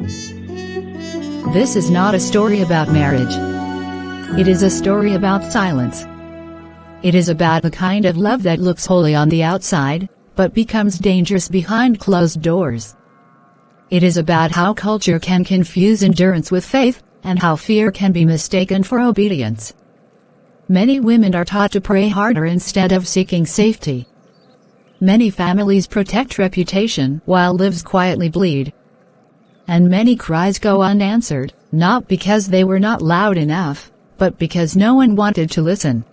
This is not a story about marriage. It is a story about silence. It is about the kind of love that looks holy on the outside, but becomes dangerous behind closed doors. It is about how culture can confuse endurance with faith, and how fear can be mistaken for obedience. Many women are taught to pray harder instead of seeking safety. Many families protect reputation while lives quietly bleed. And many cries go unanswered, not because they were not loud enough, but because no one wanted to listen.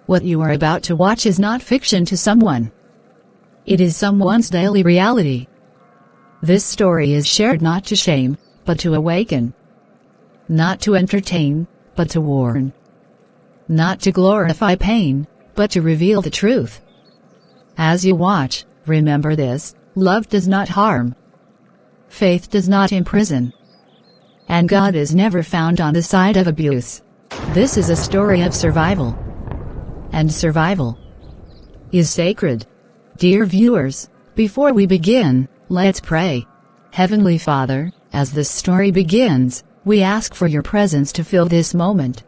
What you are about to watch is not fiction to someone. It is someone's daily reality. This story is shared not to shame, but to awaken. Not to entertain, but to warn. Not to glorify pain, but to reveal the truth. As you watch, remember this: love does not harm. Faith does not imprison. And God is never found on the side of abuse. This is a story of survival. And survival is sacred. Dear viewers, before we begin, let's pray. Heavenly Father, as this story begins, we ask for your presence to fill this moment.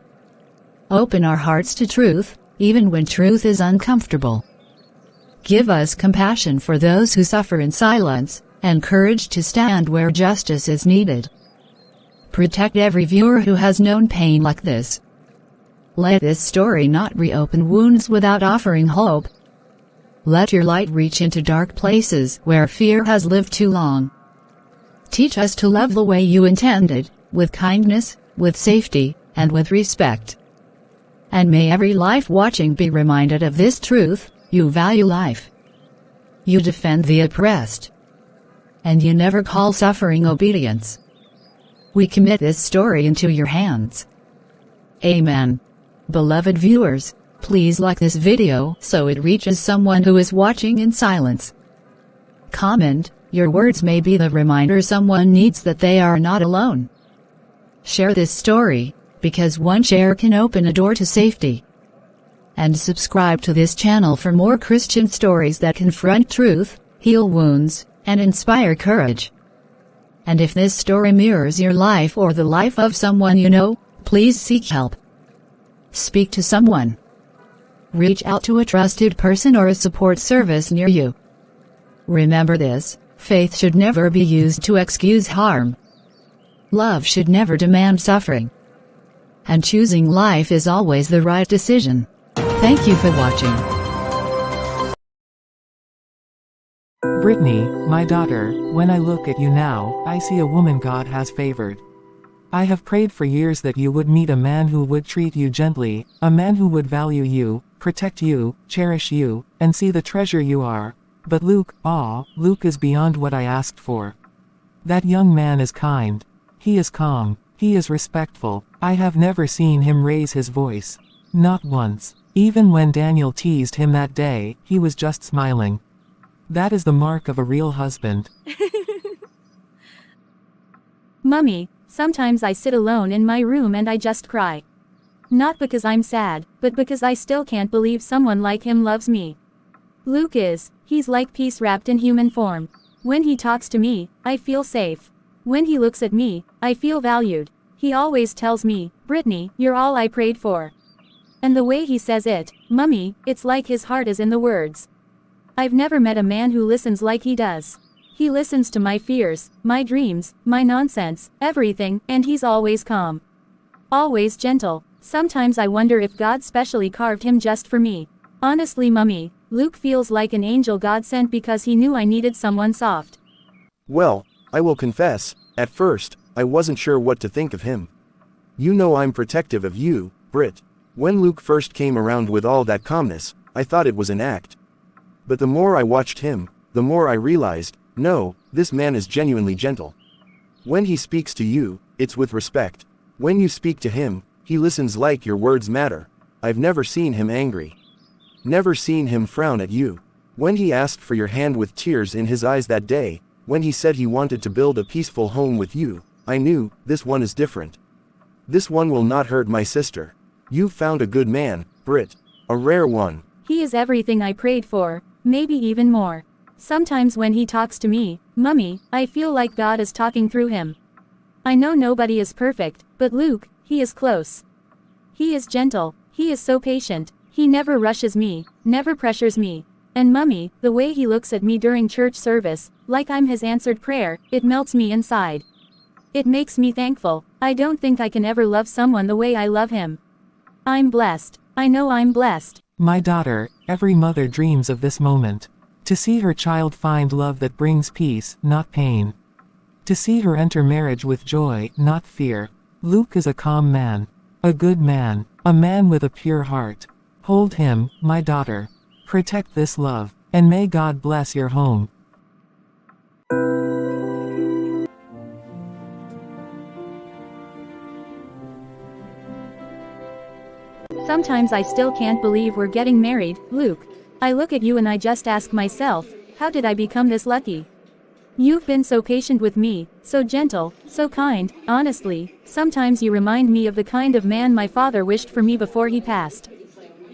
Open our hearts to truth, even when truth is uncomfortable. Give us compassion for those who suffer in silence, and courage to stand where justice is needed. Protect every viewer who has known pain like this. Let this story not reopen wounds without offering hope. Let your light reach into dark places where fear has lived too long. Teach us to love the way you intended, with kindness, with safety, and with respect. And may every life watching be reminded of this truth: you value life. You defend the oppressed. And you never call suffering obedience. We commit this story into your hands. Amen. Beloved viewers, please like this video so it reaches someone who is watching in silence. Comment, your words may be the reminder someone needs that they are not alone. Share this story, because one share can open a door to safety. And subscribe to this channel for more Christian stories that confront truth, heal wounds, and inspire courage. And if this story mirrors your life or the life of someone you know, please seek help. Speak to someone. Reach out to a trusted person or a support service near you. Remember this: faith should never be used to excuse harm. Love should never demand suffering. And choosing life is always the right decision. Thank you for watching. Brittany, my daughter, when I look at you now, I see a woman God has favored. I have prayed for years that you would meet a man who would treat you gently, a man who would value you, protect you, cherish you, and see the treasure you are. But Luke is beyond what I asked for. That young man is kind. He is calm. He is respectful. I have never seen him raise his voice. Not once. Even when Daniel teased him that day, he was just smiling. That is the mark of a real husband. Mummy, sometimes I sit alone in my room and I just cry. Not because I'm sad, but because I still can't believe someone like him loves me. Luke he's like peace wrapped in human form. When he talks to me, I feel safe. When he looks at me, I feel valued. He always tells me, "Brittany, you're all I prayed for." And the way he says it, Mummy, it's like his heart is in the words. I've never met a man who listens like he does. He listens to my fears, my dreams, my nonsense, everything, and he's always calm. Always gentle. Sometimes I wonder if God specially carved him just for me. Honestly, Mummy, Luke feels like an angel God sent because he knew I needed someone soft. Well, I will confess, at first, I wasn't sure what to think of him. You know I'm protective of you, Britt. When Luke first came around with all that calmness, I thought it was an act. But the more I watched him, the more I realized, no, this man is genuinely gentle. When he speaks to you, it's with respect. When you speak to him, he listens like your words matter. I've never seen him angry. Never seen him frown at you. When he asked for your hand with tears in his eyes that day, when he said he wanted to build a peaceful home with you, I knew, this one is different. This one will not hurt my sister. You've found a good man, Britt. A rare one. He is everything I prayed for, maybe even more. Sometimes when he talks to me, Mummy, I feel like God is talking through him. I know nobody is perfect, but Luke, he is close. He is gentle, he is so patient, he never rushes me, never pressures me. And Mummy, the way he looks at me during church service, like I'm his answered prayer, it melts me inside. It makes me thankful. I don't think I can ever love someone the way I love him. I'm blessed. I know I'm blessed. My daughter, every mother dreams of this moment. To see her child find love that brings peace, not pain. To see her enter marriage with joy, not fear. Luke is a calm man. A good man. A man with a pure heart. Hold him, my daughter. Protect this love. And may God bless your home. Sometimes I still can't believe we're getting married, Luke. I look at you and I just ask myself, how did I become this lucky? You've been so patient with me, so gentle, so kind. Honestly, sometimes you remind me of the kind of man my father wished for me before he passed.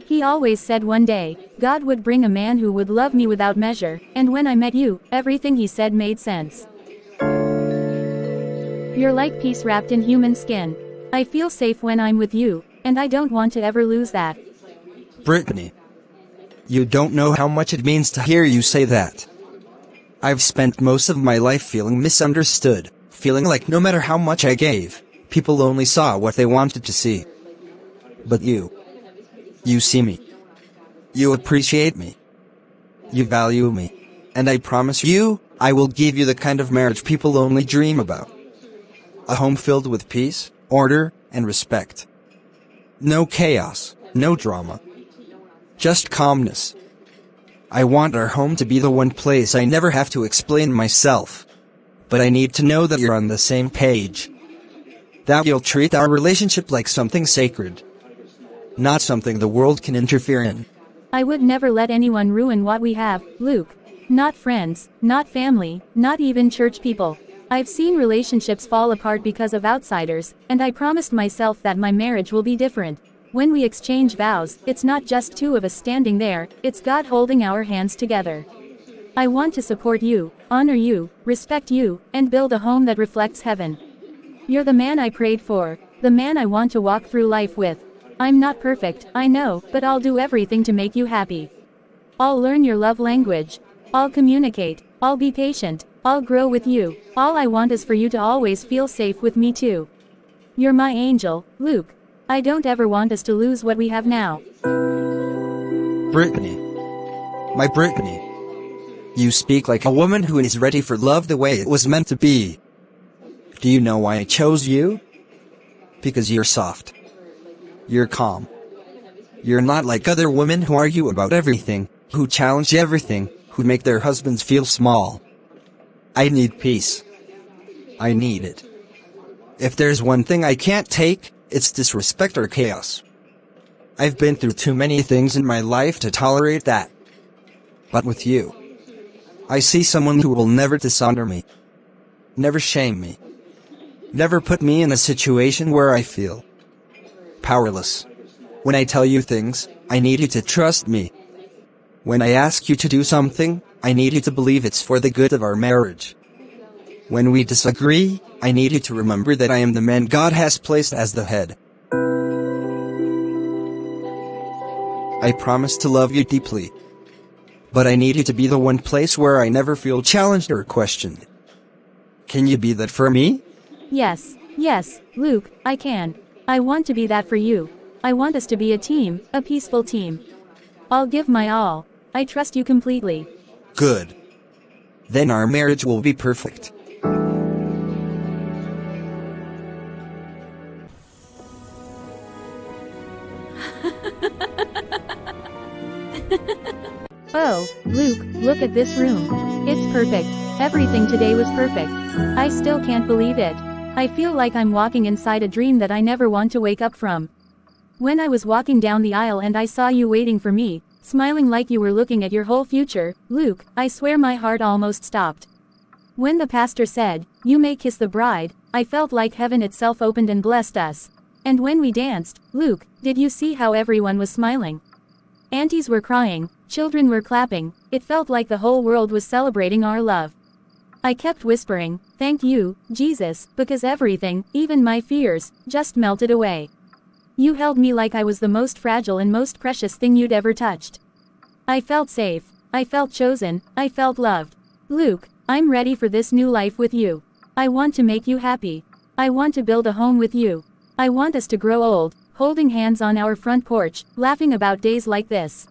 He always said one day, God would bring a man who would love me without measure, and when I met you, everything he said made sense. You're like peace wrapped in human skin. I feel safe when I'm with you, and I don't want to ever lose that. Brittany. You don't know how much it means to hear you say that. I've spent most of my life feeling misunderstood, feeling like no matter how much I gave, people only saw what they wanted to see. But you see me. You appreciate me. You value me. And I promise you, I will give you the kind of marriage people only dream about. A home filled with peace, order, and respect. No chaos, no drama. Just calmness. I want our home to be the one place I never have to explain myself. But I need to know that you're on the same page. That you'll treat our relationship like something sacred. Not something the world can interfere in. I would never let anyone ruin what we have, Luke. Not friends, not family, not even church people. I've seen relationships fall apart because of outsiders, and I promised myself that my marriage will be different. When we exchange vows, it's not just two of us standing there, it's God holding our hands together. I want to support you, honor you, respect you, and build a home that reflects heaven. You're the man I prayed for, the man I want to walk through life with. I'm not perfect, I know, but I'll do everything to make you happy. I'll learn your love language. I'll communicate. I'll be patient. I'll grow with you. All I want is for you to always feel safe with me too. You're my angel, Luke. I don't ever want us to lose what we have now. Brittany. My Brittany. You speak like a woman who is ready for love the way it was meant to be. Do you know why I chose you? Because you're soft. You're calm. You're not like other women who argue about everything, who challenge everything, who make their husbands feel small. I need peace. I need it. If there's one thing I can't take, it's disrespect or chaos. I've been through too many things in my life to tolerate that. But with you, I see someone who will never dishonor me. Never shame me. Never put me in a situation where I feel powerless. When I tell you things, I need you to trust me. When I ask you to do something, I need you to believe it's for the good of our marriage. When we disagree, I need you to remember that I am the man God has placed as the head. I promise to love you deeply. But I need you to be the one place where I never feel challenged or questioned. Can you be that for me? Yes, Luke, I can. I want to be that for you. I want us to be a team, a peaceful team. I'll give my all. I trust you completely. Good. Then our marriage will be perfect. Oh, Luke, look at this room. It's perfect. Everything today was perfect. I still can't believe it. I feel like I'm walking inside a dream that I never want to wake up from. When I was walking down the aisle and I saw you waiting for me, smiling like you were looking at your whole future, Luke, I swear my heart almost stopped. When the pastor said, "You may kiss the bride," I felt like heaven itself opened and blessed us. And when we danced, Luke, did you see how everyone was smiling? Aunties were crying, Children were clapping, it felt like the whole world was celebrating our love. I kept whispering, "Thank you, Jesus," because everything, even my fears, just melted away. You held me like I was the most fragile and most precious thing you'd ever touched. I felt safe, I felt chosen, I felt loved. Luke, I'm ready for this new life with you. I want to make you happy. I want to build a home with you. I want us to grow old, holding hands on our front porch, laughing about days like this.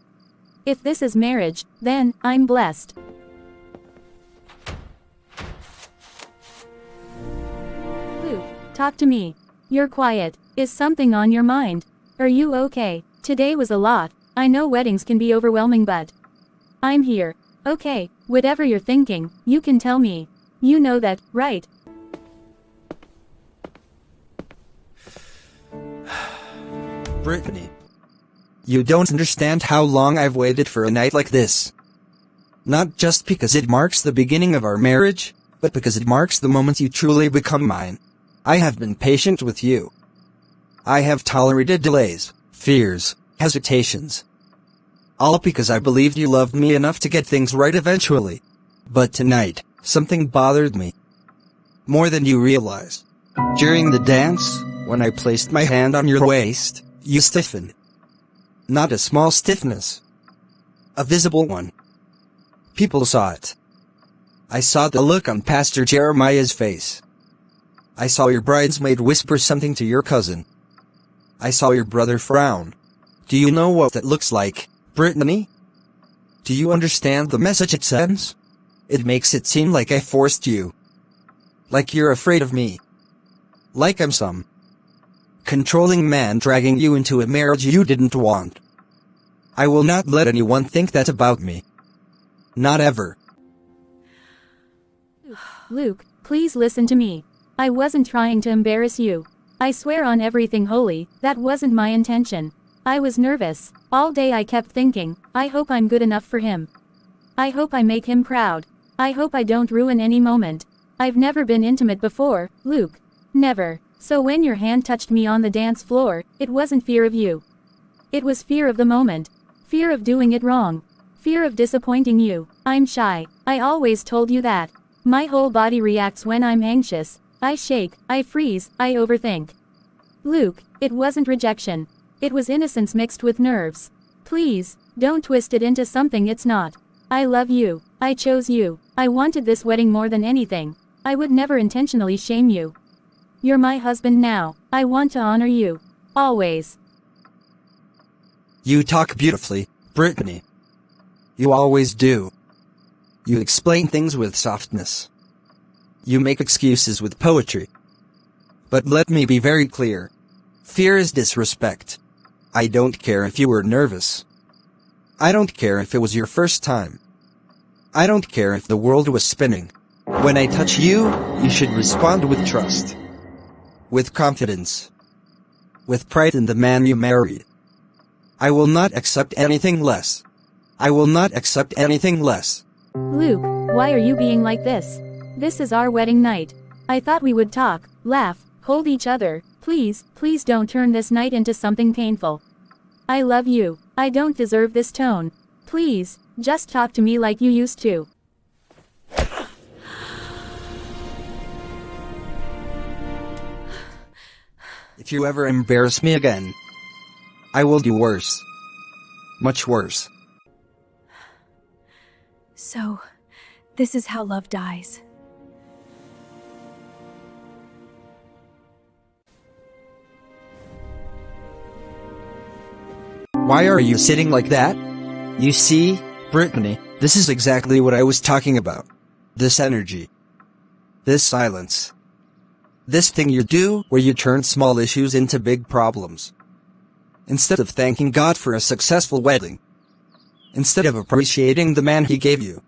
If this is marriage, then, I'm blessed. Luke, talk to me. You're quiet. Is something on your mind? Are you okay? Today was a lot. I know weddings can be overwhelming, but I'm here. Okay, whatever you're thinking, you can tell me. You know that, right? Brittany. You don't understand how long I've waited for a night like this. Not just because it marks the beginning of our marriage, but because it marks the moment you truly become mine. I have been patient with you. I have tolerated delays, fears, hesitations. All because I believed you loved me enough to get things right eventually. But tonight, something bothered me. More than you realize. During the dance, when I placed my hand on your waist, you stiffened. Not a small stiffness. A visible one. People saw it. I saw the look on Pastor Jeremiah's face. I saw your bridesmaid whisper something to your cousin. I saw your brother frown. Do you know what that looks like, Brittany? Do you understand the message it sends? It makes it seem like I forced you. Like you're afraid of me. Like I'm some controlling man dragging you into a marriage you didn't want. I will not let anyone think that about me. Not ever. Luke, please listen to me. I wasn't trying to embarrass you. I swear on everything holy, that wasn't my intention. I was nervous. All day I kept thinking, I hope I'm good enough for him. I hope I make him proud. I hope I don't ruin any moment. I've never been intimate before, Luke. Never. So when your hand touched me on the dance floor, it wasn't fear of you. It was fear of the moment. Fear of doing it wrong. Fear of disappointing you. I'm shy. I always told you that. My whole body reacts when I'm anxious. I shake, I freeze, I overthink. Luke, it wasn't rejection. It was innocence mixed with nerves. Please, don't twist it into something it's not. I love you. I chose you. I wanted this wedding more than anything. I would never intentionally shame you. You're my husband now. I want to honor you. Always. You talk beautifully, Brittany. You always do. You explain things with softness. You make excuses with poetry. But let me be very clear. Fear is disrespect. I don't care if you were nervous. I don't care if it was your first time. I don't care if the world was spinning. When I touch you, you should respond with trust. With confidence. With pride in the man you married. I will not accept anything less. I will not accept anything less. Luke, why are you being like this? This is our wedding night. I thought we would talk, laugh, hold each other. Please, please don't turn this night into something painful. I love you. I don't deserve this tone. Please, just talk to me like you used to. If you ever embarrass me again, I will do worse. Much worse. So, this is how love dies. Why are you sitting like that? You see, Brittany, this is exactly what I was talking about. This energy. This silence. This thing you do where you turn small issues into big problems. Instead of thanking God for a successful wedding. Instead of appreciating the man he gave you.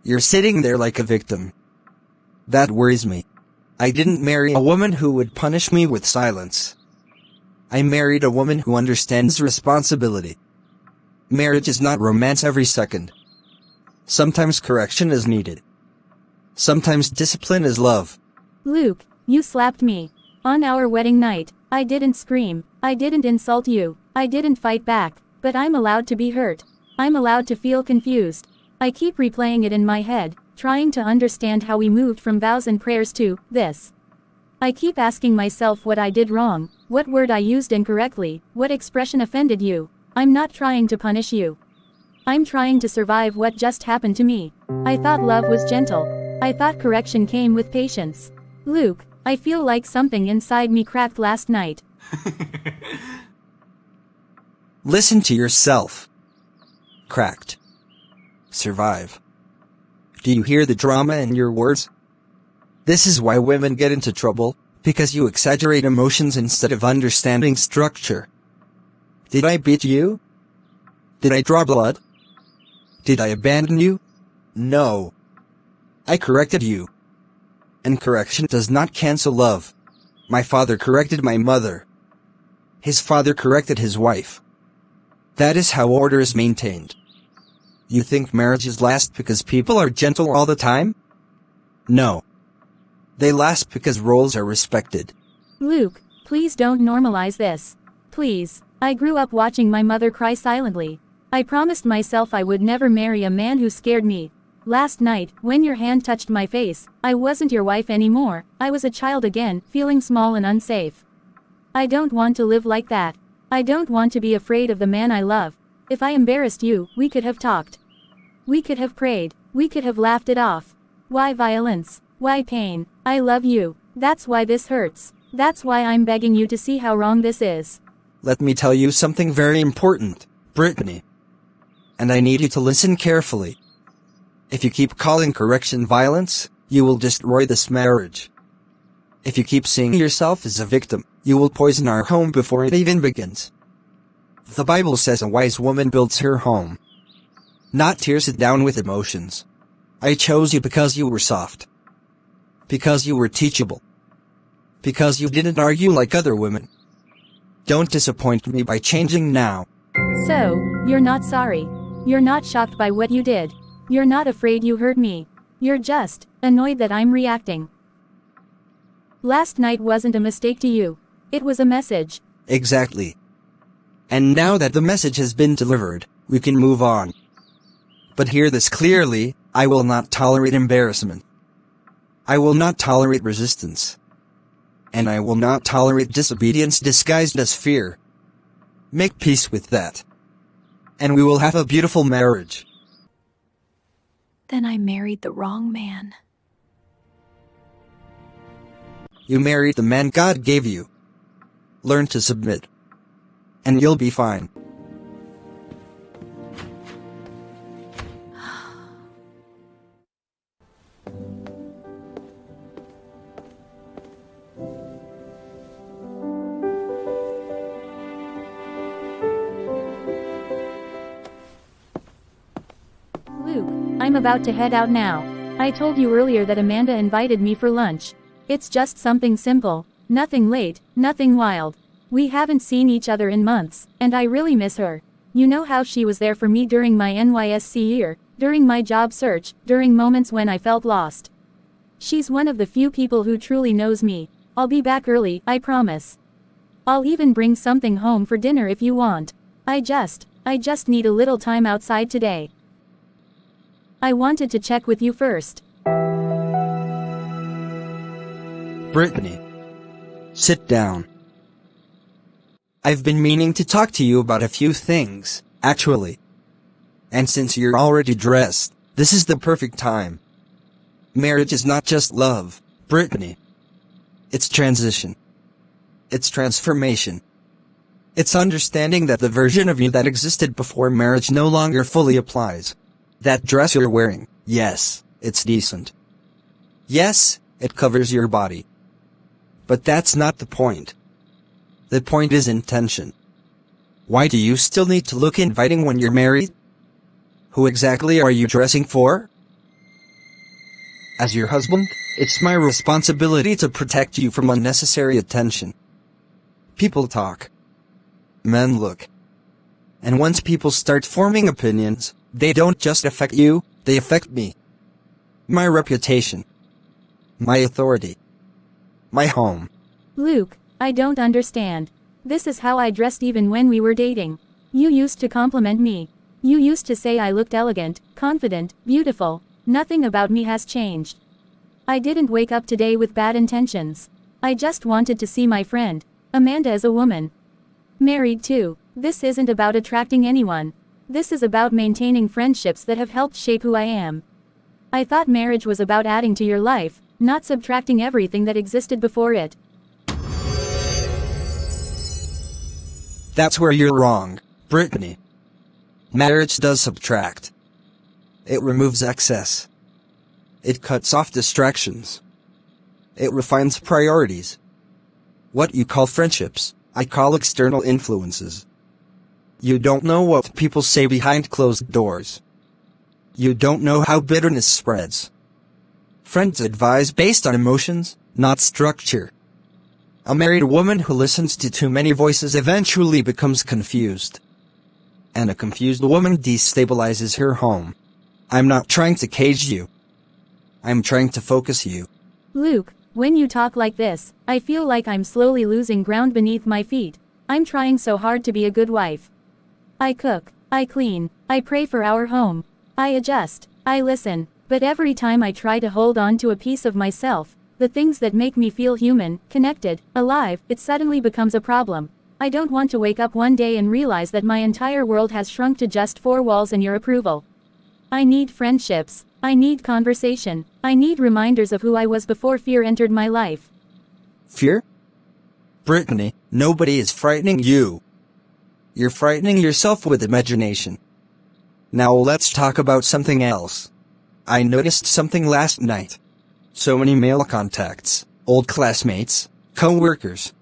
You're sitting there like a victim. That worries me. I didn't marry a woman who would punish me with silence. I married a woman who understands responsibility. Marriage is not romance every second. Sometimes correction is needed. Sometimes discipline is love. Luke, you slapped me. On our wedding night, I didn't scream. I didn't insult you. I didn't fight back. But I'm allowed to be hurt. I'm allowed to feel confused. I keep replaying it in my head, trying to understand how we moved from vows and prayers to this. I keep asking myself what I did wrong, what word I used incorrectly, what expression offended you. I'm not trying to punish you. I'm trying to survive what just happened to me. I thought love was gentle. I thought correction came with patience. Luke, I feel like something inside me cracked last night. Listen to yourself. Cracked. Survive. Do you hear the drama in your words? This is why women get into trouble, because you exaggerate emotions instead of understanding structure. Did I beat you? Did I draw blood? Did I abandon you? No. I corrected you. And correction does not cancel love. My father corrected my mother. His father corrected his wife. That is how order is maintained. You think marriages last because people are gentle all the time? No. They last because roles are respected. Luke, please don't normalize this. Please. I grew up watching my mother cry silently. I promised myself I would never marry a man who scared me. Last night, when your hand touched my face, I wasn't your wife anymore. I was a child again, feeling small and unsafe. I don't want to live like that. I don't want to be afraid of the man I love. If I embarrassed you, we could have talked. We could have prayed. We could have laughed it off. Why violence? Why pain? I love you. That's why this hurts. That's why I'm begging you to see how wrong this is. Let me tell you something very important, Brittany. And I need you to listen carefully. If you keep calling correction violence, you will destroy this marriage. If you keep seeing yourself as a victim, you will poison our home before it even begins. The Bible says a wise woman builds her home, not tears it down with emotions. I chose you because you were soft. Because you were teachable. Because you didn't argue like other women. Don't disappoint me by changing now. So, you're not sorry. You're not shocked by what you did. You're not afraid you hurt me. You're just annoyed that I'm reacting. Last night wasn't a mistake to you. It was a message. Exactly. And now that the message has been delivered, we can move on. But hear this clearly, I will not tolerate embarrassment. I will not tolerate resistance. And I will not tolerate disobedience disguised as fear. Make peace with that. And we will have a beautiful marriage. Then I married the wrong man. You married the man God gave you. Learn to submit. And you'll be fine. Luke, I'm about to head out now. I told you earlier that Amanda invited me for lunch. It's just something simple. Nothing late, nothing wild. We haven't seen each other in months, and I really miss her. You know how she was there for me during my NYSC year, during my job search, during moments when I felt lost. She's one of the few people who truly knows me. I'll be back early, I promise. I'll even bring something home for dinner if you want. I just need a little time outside today. I wanted to check with you first. Brittany. Sit down. I've been meaning to talk to you about a few things, actually. And since you're already dressed, this is the perfect time. Marriage is not just love, Brittany. It's transition. It's transformation. It's understanding that the version of you that existed before marriage no longer fully applies. That dress you're wearing, yes, it's decent. Yes, it covers your body. But that's not the point. The point is intention. Why do you still need to look inviting when you're married? Who exactly are you dressing for? As your husband, it's my responsibility to protect you from unnecessary attention. People talk. Men look. And once people start forming opinions, they don't just affect you, they affect me. My reputation. My authority. My home. Luke, I don't understand. This is how I dressed even when we were dating. You used to compliment me. You used to say I looked elegant, confident, beautiful. Nothing about me has changed. I didn't wake up today with bad intentions. I just wanted to see my friend, Amanda, as a woman. Married too. This isn't about attracting anyone. This is about maintaining friendships that have helped shape who I am. I thought marriage was about adding to your life, not subtracting everything that existed before it. That's where you're wrong, Brittany. Marriage does subtract. It removes excess. It cuts off distractions. It refines priorities. What you call friendships, I call external influences. You don't know what people say behind closed doors. You don't know how bitterness spreads. Friends advise based on emotions, not structure. A married woman who listens to too many voices eventually becomes confused. And a confused woman destabilizes her home. I'm not trying to cage you. I'm trying to focus you. Luke, when you talk like this, I feel like I'm slowly losing ground beneath my feet. I'm trying so hard to be a good wife. I cook, I clean, I pray for our home. I adjust, I listen, but every time I try to hold on to a piece of myself, the things that make me feel human, connected, alive, it suddenly becomes a problem. I don't want to wake up one day and realize that my entire world has shrunk to just four walls and your approval. I need friendships. I need conversation. I need reminders of who I was before fear entered my life. Fear? Brittany, nobody is frightening you. You're frightening yourself with imagination. Now let's talk about something else. I noticed something last night. So many male contacts, old classmates, co-workers.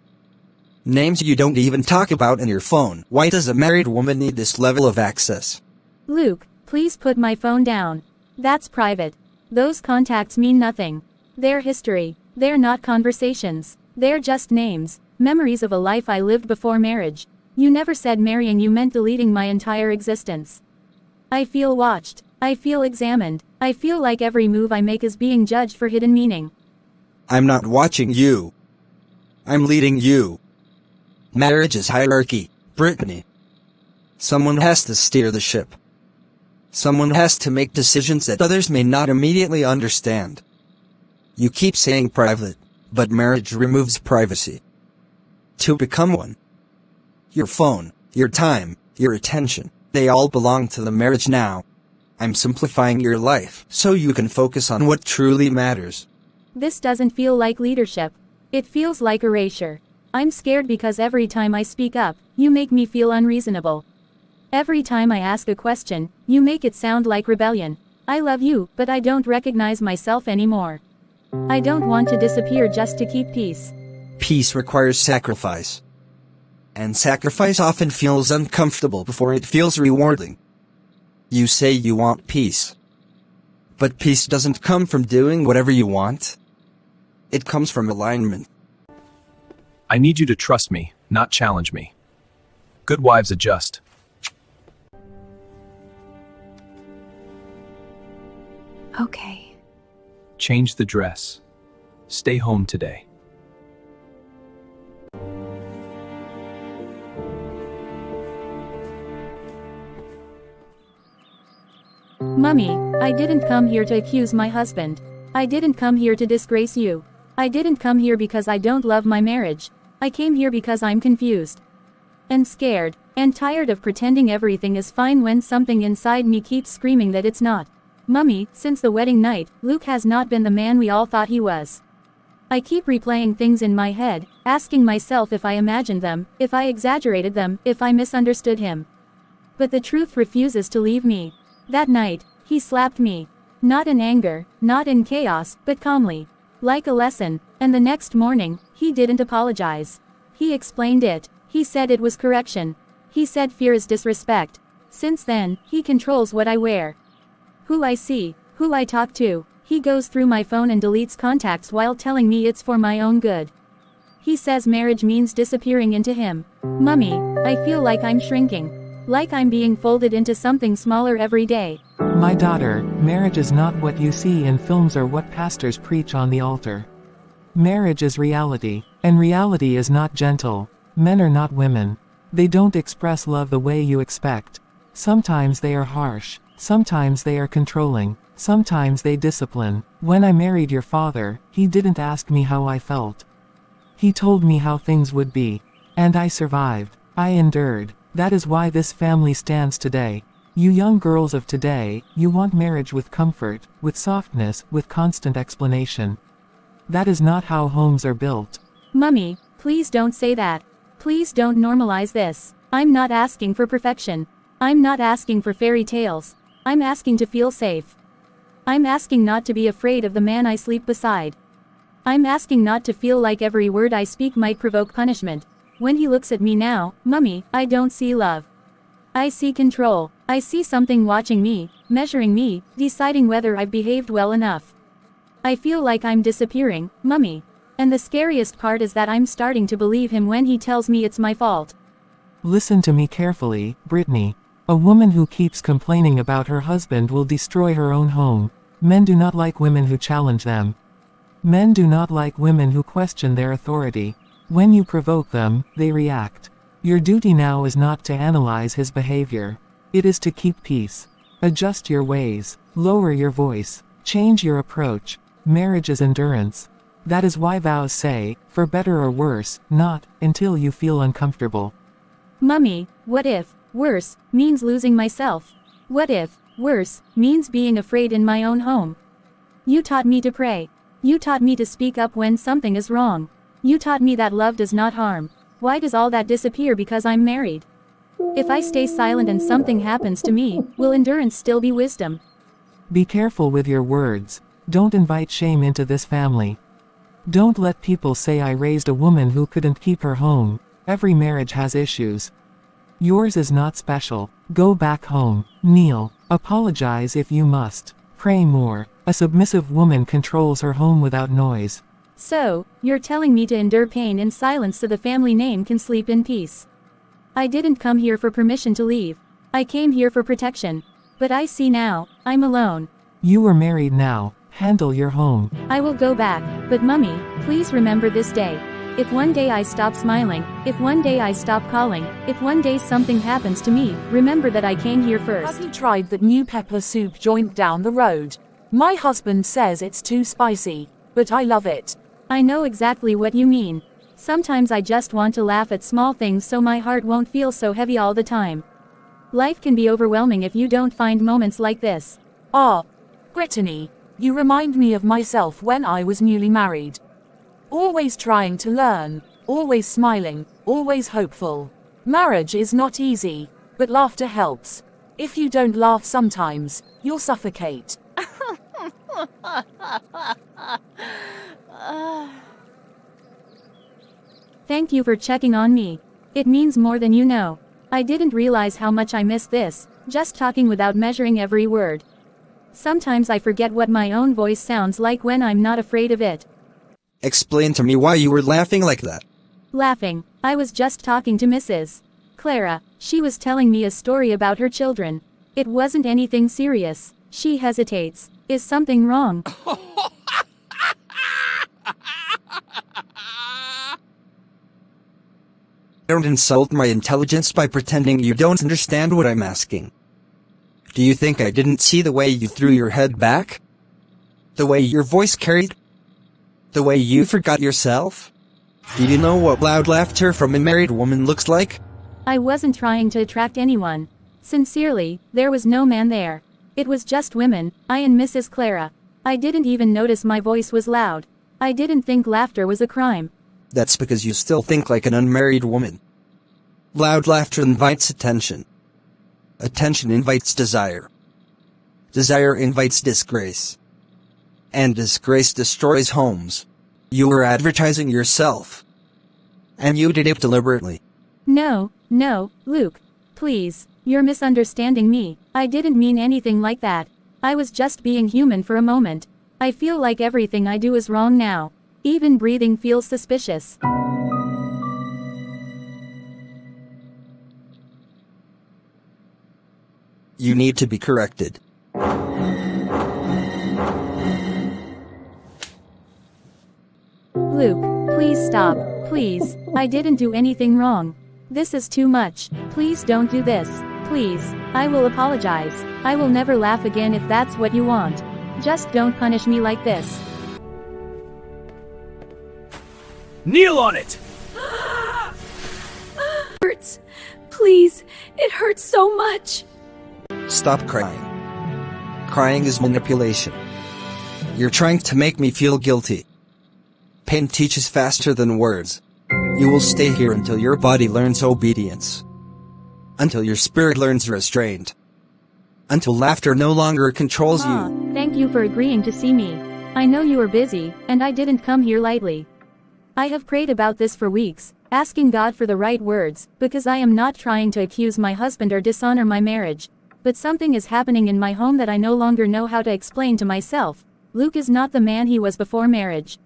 Names you don't even talk about in your phone. Why does a married woman need this level of access? Luke, please put my phone down. That's private. Those contacts mean nothing. They're history. They're not conversations. They're just names, memories of a life I lived before marriage. You never said marrying you meant deleting my entire existence. I feel watched. I feel examined. I feel like every move I make is being judged for hidden meaning. I'm not watching you. I'm leading you. Marriage is hierarchy, Brittany. Someone has to steer the ship. Someone has to make decisions that others may not immediately understand. You keep saying private, but marriage removes privacy. To become one. Your phone, your time, your attention, they all belong to the marriage now. I'm simplifying your life so you can focus on what truly matters. This doesn't feel like leadership. It feels like erasure. I'm scared because every time I speak up, you make me feel unreasonable. Every time I ask a question, you make it sound like rebellion. I love you, but I don't recognize myself anymore. I don't want to disappear just to keep peace. Peace requires sacrifice. And sacrifice often feels uncomfortable before it feels rewarding. You say you want peace. But peace doesn't come from doing whatever you want. It comes from alignment. I need you to trust me, not challenge me. Good wives adjust. Okay. Change the dress. Stay home today. Mummy, I didn't come here to accuse my husband. I didn't come here to disgrace you. I didn't come here because I don't love my marriage. I came here because I'm confused. And scared, and tired of pretending everything is fine when something inside me keeps screaming that it's not. Mummy, since the wedding night, Luke has not been the man we all thought he was. I keep replaying things in my head, asking myself if I imagined them, if I exaggerated them, if I misunderstood him. But the truth refuses to leave me. That night, he slapped me. Not in anger, not in chaos, but calmly. Like a lesson, and the next morning, he didn't apologize. He explained it. He said it was correction. He said fear is disrespect. Since then, he controls what I wear. Who I see, who I talk to. He goes through my phone and deletes contacts while telling me it's for my own good. He says marriage means disappearing into him. Mummy, I feel like I'm shrinking. Like I'm being folded into something smaller every day. My daughter, marriage is not what you see in films or what pastors preach on the altar. Marriage is reality, and reality is not gentle. Men are not women. They don't express love the way you expect. Sometimes they are harsh, sometimes they are controlling, sometimes they discipline. When I married your father, he didn't ask me how I felt. He told me how things would be. And I survived. I endured. That is why this family stands today. You young girls of today, you want marriage with comfort, with softness, with constant explanation. That is not how homes are built. Mummy, please don't say that. Please don't normalize this. I'm not asking for perfection. I'm not asking for fairy tales. I'm asking to feel safe. I'm asking not to be afraid of the man I sleep beside. I'm asking not to feel like every word I speak might provoke punishment. When he looks at me now, Mummy, I don't see love. I see control. I see something watching me, measuring me, deciding whether I've behaved well enough. I feel like I'm disappearing, Mummy. And the scariest part is that I'm starting to believe him when he tells me it's my fault. Listen to me carefully, Brittany. A woman who keeps complaining about her husband will destroy her own home. Men do not like women who challenge them. Men do not like women who question their authority. When you provoke them, they react. Your duty now is not to analyze his behavior. It is to keep peace. Adjust your ways. Lower your voice. Change your approach. Marriage is endurance. That is why vows say, for better or worse, not, until you feel uncomfortable. Mummy, what if, worse, means losing myself? What if, worse, means being afraid in my own home? You taught me to pray. You taught me to speak up when something is wrong. You taught me that love does not harm. Why does all that disappear because I'm married? If I stay silent and something happens to me, will endurance still be wisdom? Be careful with your words. Don't invite shame into this family. Don't let people say I raised a woman who couldn't keep her home. Every marriage has issues. Yours is not special. Go back home. Kneel. Apologize if you must. Pray more. A submissive woman controls her home without noise. So, you're telling me to endure pain in silence so the family name can sleep in peace. I didn't come here for permission to leave. I came here for protection. But I see now, I'm alone. You are married now. Handle your home. I will go back, but Mummy, please remember this day. If one day I stop smiling, if one day I stop calling, if one day something happens to me, remember that I came here first. Have you tried that new pepper soup joint down the road? My husband says it's too spicy, but I love it. I know exactly what you mean. Sometimes I just want to laugh at small things so my heart won't feel so heavy all the time. Life can be overwhelming if you don't find moments like this. Ah, Brittany, you remind me of myself when I was newly married. Always trying to learn, always smiling, always hopeful. Marriage is not easy, but laughter helps. If you don't laugh sometimes, you'll suffocate. Thank you for checking on me. It means more than you know. I didn't realize how much I missed this, just talking without measuring every word. Sometimes I forget what my own voice sounds like when I'm not afraid of it. Explain to me why you were laughing like that. Laughing. I was just talking to Mrs. Clara. She was telling me a story about her children. It wasn't anything serious. She hesitates. Is something wrong? Don't insult my intelligence by pretending you don't understand what I'm asking. Do you think I didn't see the way you threw your head back? The way your voice carried? The way you forgot yourself? Do you know what loud laughter from a married woman looks like? I wasn't trying to attract anyone. Sincerely, there was no man there. It was just women, I and Mrs. Clara. I didn't even notice my voice was loud. I didn't think laughter was a crime. That's because you still think like an unmarried woman. Loud laughter invites attention. Attention invites desire. Desire invites disgrace. And disgrace destroys homes. You were advertising yourself. And you did it deliberately. No, Luke. Please, you're misunderstanding me. I didn't mean anything like that. I was just being human for a moment. I feel like everything I do is wrong now. Even breathing feels suspicious. You need to be corrected. Luke, please stop. Please, I didn't do anything wrong. This is too much. Please don't do this. Please. I will apologize. I will never laugh again if that's what you want. Just don't punish me like this. Kneel on it! Hurts. Please, it hurts so much. Stop crying. Crying is manipulation. You're trying to make me feel guilty. Pain teaches faster than words. You will stay here until your body learns obedience. Until your spirit learns restraint. Until laughter no longer controls you. Thank you for agreeing to see me. I know you are busy, and I didn't come here lightly. I have prayed about this for weeks, asking God for the right words, because I am not trying to accuse my husband or dishonor my marriage. But something is happening in my home that I no longer know how to explain to myself. Luke is not the man he was before marriage.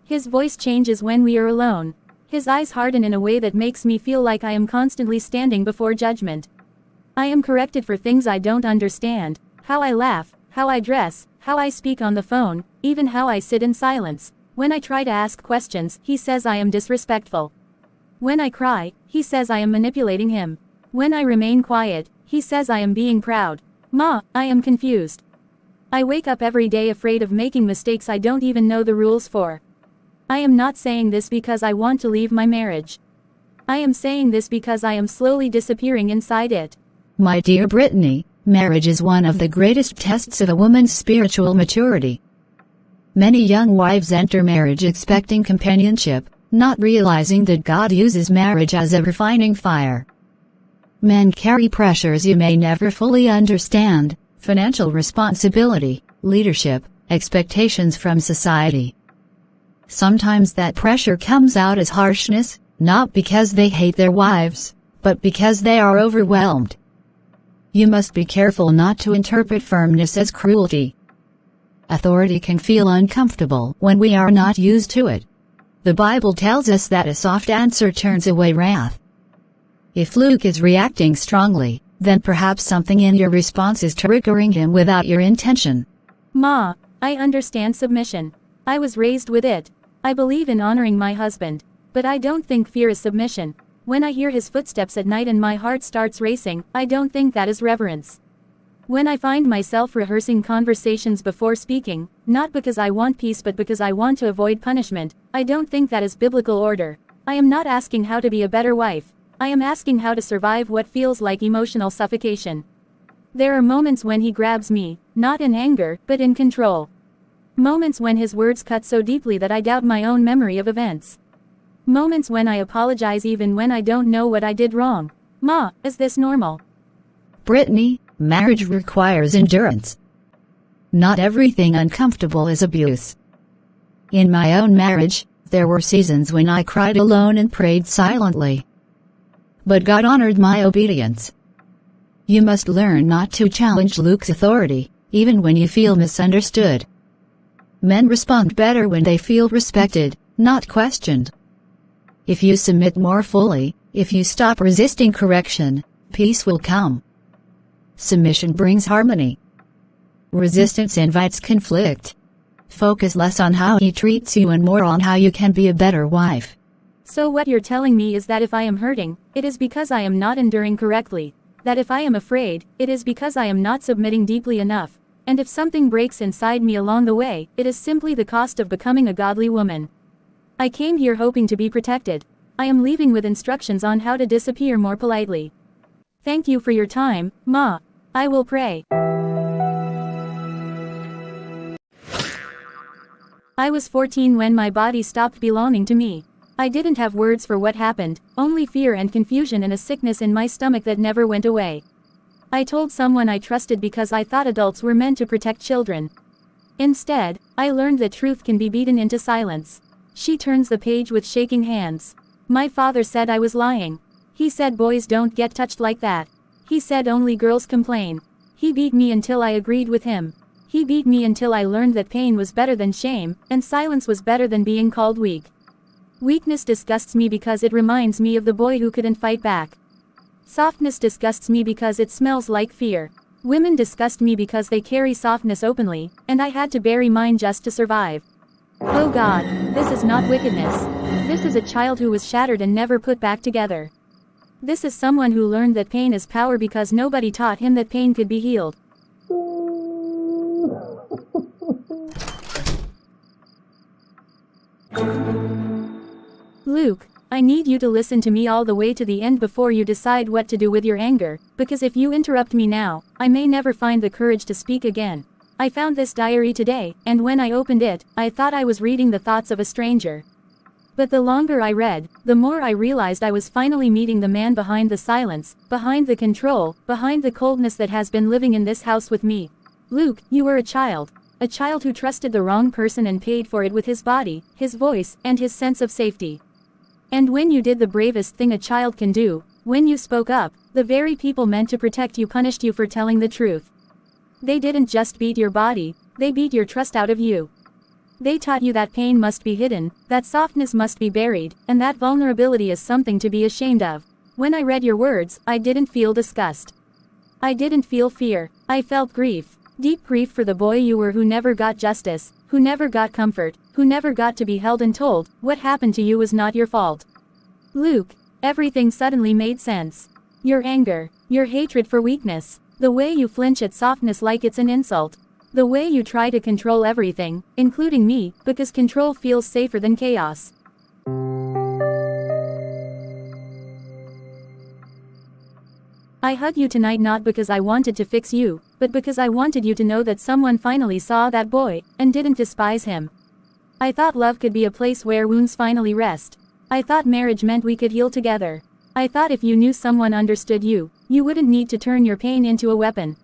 His voice changes when we are alone. His eyes harden in a way that makes me feel like I am constantly standing before judgment. I am corrected for things I don't understand, how I laugh, how I dress, how I speak on the phone, even how I sit in silence. When I try to ask questions, he says I am disrespectful. When I cry, he says I am manipulating him. When I remain quiet, he says I am being proud. Ma, I am confused. I wake up every day afraid of making mistakes I don't even know the rules for. I am not saying this because I want to leave my marriage. I am saying this because I am slowly disappearing inside it. My dear Brittany, marriage is one of the greatest tests of a woman's spiritual maturity. Many young wives enter marriage expecting companionship, not realizing that God uses marriage as a refining fire. Men carry pressures you may never fully understand: financial responsibility, leadership, expectations from society. Sometimes that pressure comes out as harshness, not because they hate their wives, but because they are overwhelmed. You must be careful not to interpret firmness as cruelty. Authority can feel uncomfortable when we are not used to it. The Bible tells us that a soft answer turns away wrath. If Luke is reacting strongly, then perhaps something in your response is triggering him without your intention. Ma, I understand submission. I was raised with it. I believe in honoring my husband. But I don't think fear is submission. When I hear his footsteps at night and my heart starts racing, I don't think that is reverence. When I find myself rehearsing conversations before speaking, not because I want peace but because I want to avoid punishment, I don't think that is biblical order. I am not asking how to be a better wife. I am asking how to survive what feels like emotional suffocation. There are moments when he grabs me, not in anger, but in control. Moments when his words cut so deeply that I doubt my own memory of events. Moments when I apologize even when I don't know what I did wrong. Ma, is this normal? Brittany, marriage requires endurance. Not everything uncomfortable is abuse. In my own marriage, there were seasons when I cried alone and prayed silently. But God honored my obedience. You must learn not to challenge Luke's authority, even when you feel misunderstood. Men respond better when they feel respected, not questioned. If you submit more fully, if you stop resisting correction, peace will come. Submission brings harmony. Resistance invites conflict. Focus less on how he treats you and more on how you can be a better wife. So what you're telling me is that if I am hurting, it is because I am not enduring correctly. That if I am afraid, it is because I am not submitting deeply enough. And if something breaks inside me along the way, it is simply the cost of becoming a godly woman. I came here hoping to be protected. I am leaving with instructions on how to disappear more politely. Thank you for your time, Ma. I will pray. I was 14 when my body stopped belonging to me. I didn't have words for what happened, only fear and confusion and a sickness in my stomach that never went away. I told someone I trusted because I thought adults were meant to protect children. Instead, I learned that truth can be beaten into silence. She turns the page with shaking hands. My father said I was lying. He said boys don't get touched like that. He said only girls complain. He beat me until I agreed with him. He beat me until I learned that pain was better than shame, and silence was better than being called weak. Weakness disgusts me because it reminds me of the boy who couldn't fight back. Softness disgusts me because it smells like fear. Women disgust me because they carry softness openly, and I had to bury mine just to survive. Oh God, this is not wickedness. This is a child who was shattered and never put back together. This is someone who learned that pain is power because nobody taught him that pain could be healed. Luke, I need you to listen to me all the way to the end before you decide what to do with your anger, because if you interrupt me now, I may never find the courage to speak again. I found this diary today, and when I opened it, I thought I was reading the thoughts of a stranger. But the longer I read, the more I realized I was finally meeting the man behind the silence, behind the control, behind the coldness that has been living in this house with me. Luke, you were a child who trusted the wrong person and paid for it with his body, his voice, and his sense of safety. And when you did the bravest thing a child can do, when you spoke up, the very people meant to protect you punished you for telling the truth. They didn't just beat your body, they beat your trust out of you. They taught you that pain must be hidden, that softness must be buried, and that vulnerability is something to be ashamed of. When I read your words, I didn't feel disgust. I didn't feel fear, I felt grief. Deep grief for the boy you were who never got justice, who never got comfort, who never got to be held and told, what happened to you was not your fault. Luke, everything suddenly made sense. Your anger, your hatred for weakness, the way you flinch at softness like it's an insult. The way you try to control everything, including me, because control feels safer than chaos. I hug you tonight not because I wanted to fix you, but because I wanted you to know that someone finally saw that boy, and didn't despise him. I thought love could be a place where wounds finally rest. I thought marriage meant we could heal together. I thought if you knew someone understood you, you wouldn't need to turn your pain into a weapon.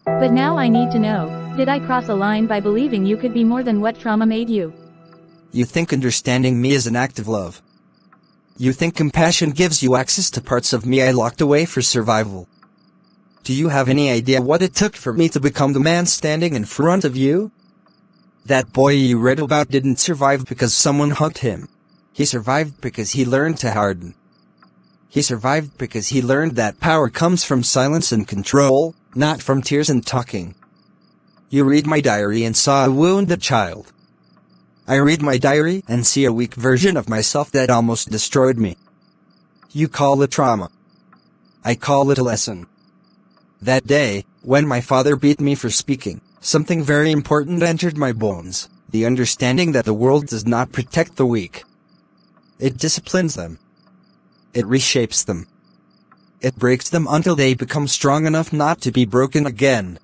But now I need to know, did I cross a line by believing you could be more than what trauma made you? You think understanding me is an act of love. You think compassion gives you access to parts of me I locked away for survival. Do you have any idea what it took for me to become the man standing in front of you? That boy you read about didn't survive because someone hugged him. He survived because he learned to harden. He survived because he learned that power comes from silence and control, not from tears and talking. You read my diary and saw a wounded child. I read my diary and see a weak version of myself that almost destroyed me. You call it trauma. I call it a lesson. That day, when my father beat me for speaking, something very important entered my bones, the understanding that the world does not protect the weak. It disciplines them. It reshapes them. It breaks them until they become strong enough not to be broken again.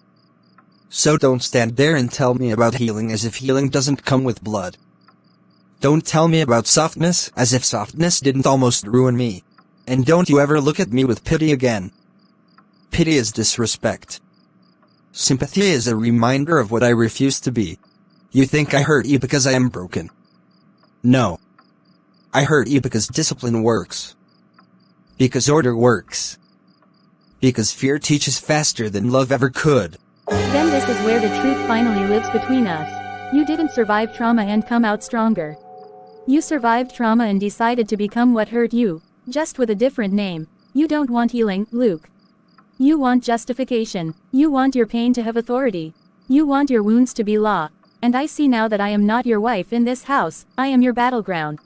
So don't stand there and tell me about healing as if healing doesn't come with blood. Don't tell me about softness as if softness didn't almost ruin me. And don't you ever look at me with pity again. Pity is disrespect. Sympathy is a reminder of what I refuse to be. You think I hurt you because I am broken. No. I hurt you because discipline works. Because order works. Because fear teaches faster than love ever could. Then this is where the truth finally lives between us. You didn't survive trauma and come out stronger. You survived trauma and decided to become what hurt you, just with a different name. You don't want healing, Luke. You want justification. You want your pain to have authority. You want your wounds to be law. And I see now that I am not your wife in this house, I am your battleground.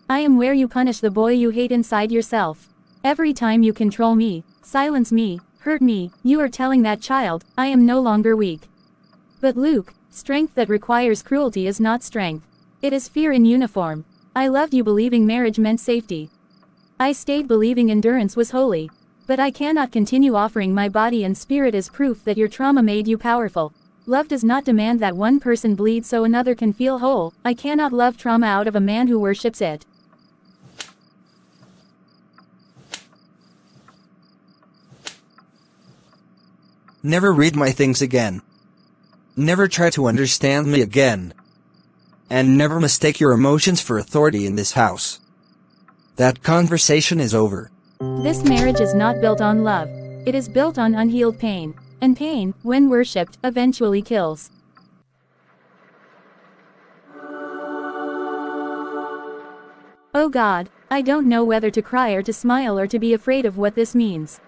I am where you punish the boy you hate inside yourself. Every time you control me, silence me, hurt me, you are telling that child, I am no longer weak. But Luke, strength that requires cruelty is not strength. It is fear in uniform. I loved you believing marriage meant safety. I stayed believing endurance was holy. But I cannot continue offering my body and spirit as proof that your trauma made you powerful. Love does not demand that one person bleed so another can feel whole. I cannot love trauma out of a man who worships it. Never read my things again. Never try to understand me again. And never mistake your emotions for authority in this house. That conversation is over. This marriage is not built on love. It is built on unhealed pain. And pain, when worshipped, eventually kills. Oh God, I don't know whether to cry or to smile or to be afraid of what this means.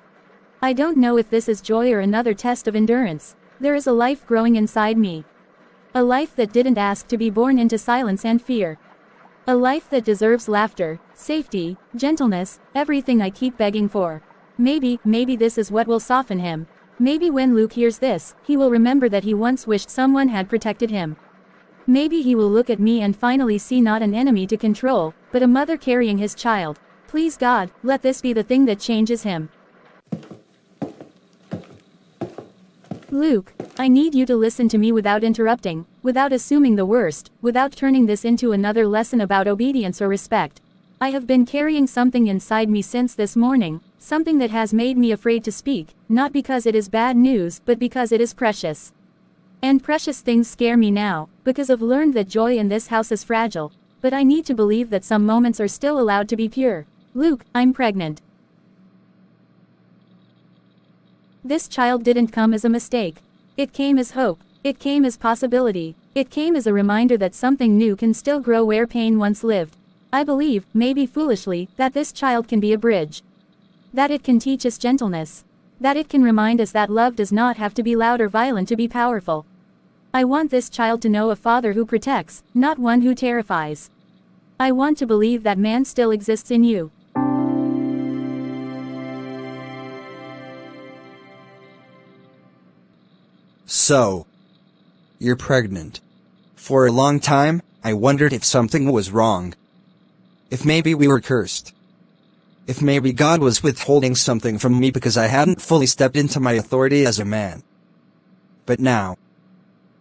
I don't know if this is joy or another test of endurance. There is a life growing inside me. A life that didn't ask to be born into silence and fear. A life that deserves laughter, safety, gentleness, everything I keep begging for. Maybe this is what will soften him. Maybe when Luke hears this, he will remember that he once wished someone had protected him. Maybe he will look at me and finally see not an enemy to control, but a mother carrying his child. Please God, let this be the thing that changes him. Luke, I need you to listen to me without interrupting, without assuming the worst, without turning this into another lesson about obedience or respect. I have been carrying something inside me since this morning, something that has made me afraid to speak, not because it is bad news, but because it is precious. And precious things scare me now, because I've learned that joy in this house is fragile, but I need to believe that some moments are still allowed to be pure. Luke, I'm pregnant. This child didn't come as a mistake. It came as hope. It came as possibility. It came as a reminder that something new can still grow where pain once lived. I believe, maybe foolishly, that this child can be a bridge. That it can teach us gentleness. That it can remind us that love does not have to be loud or violent to be powerful. I want this child to know a father who protects, not one who terrifies. I want to believe that man still exists in you. So, you're pregnant. For a long time, I wondered if something was wrong. If maybe we were cursed. If maybe God was withholding something from me because I hadn't fully stepped into my authority as a man. But now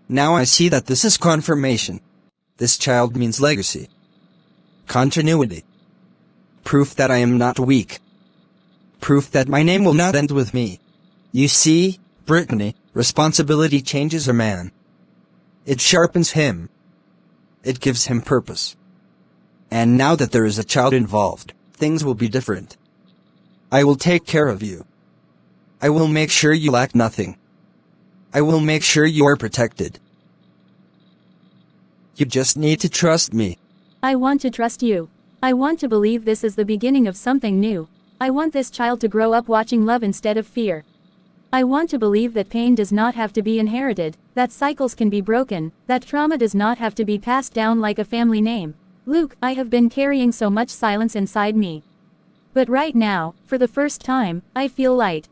I see that this is confirmation. This child means legacy. Continuity. Proof that I am not weak. Proof that my name will not end with me. You see, Brittany, responsibility changes a man. It sharpens him. It gives him purpose. And now that there is a child involved, things will be different. I will take care of you. I will make sure you lack nothing. I will make sure you are protected. You just need to trust me. I want to trust you. I want to believe this is the beginning of something new. I want this child to grow up watching love instead of fear. I want to believe that pain does not have to be inherited, that cycles can be broken, that trauma does not have to be passed down like a family name. Luke, I have been carrying so much silence inside me. But right now, for the first time, I feel light.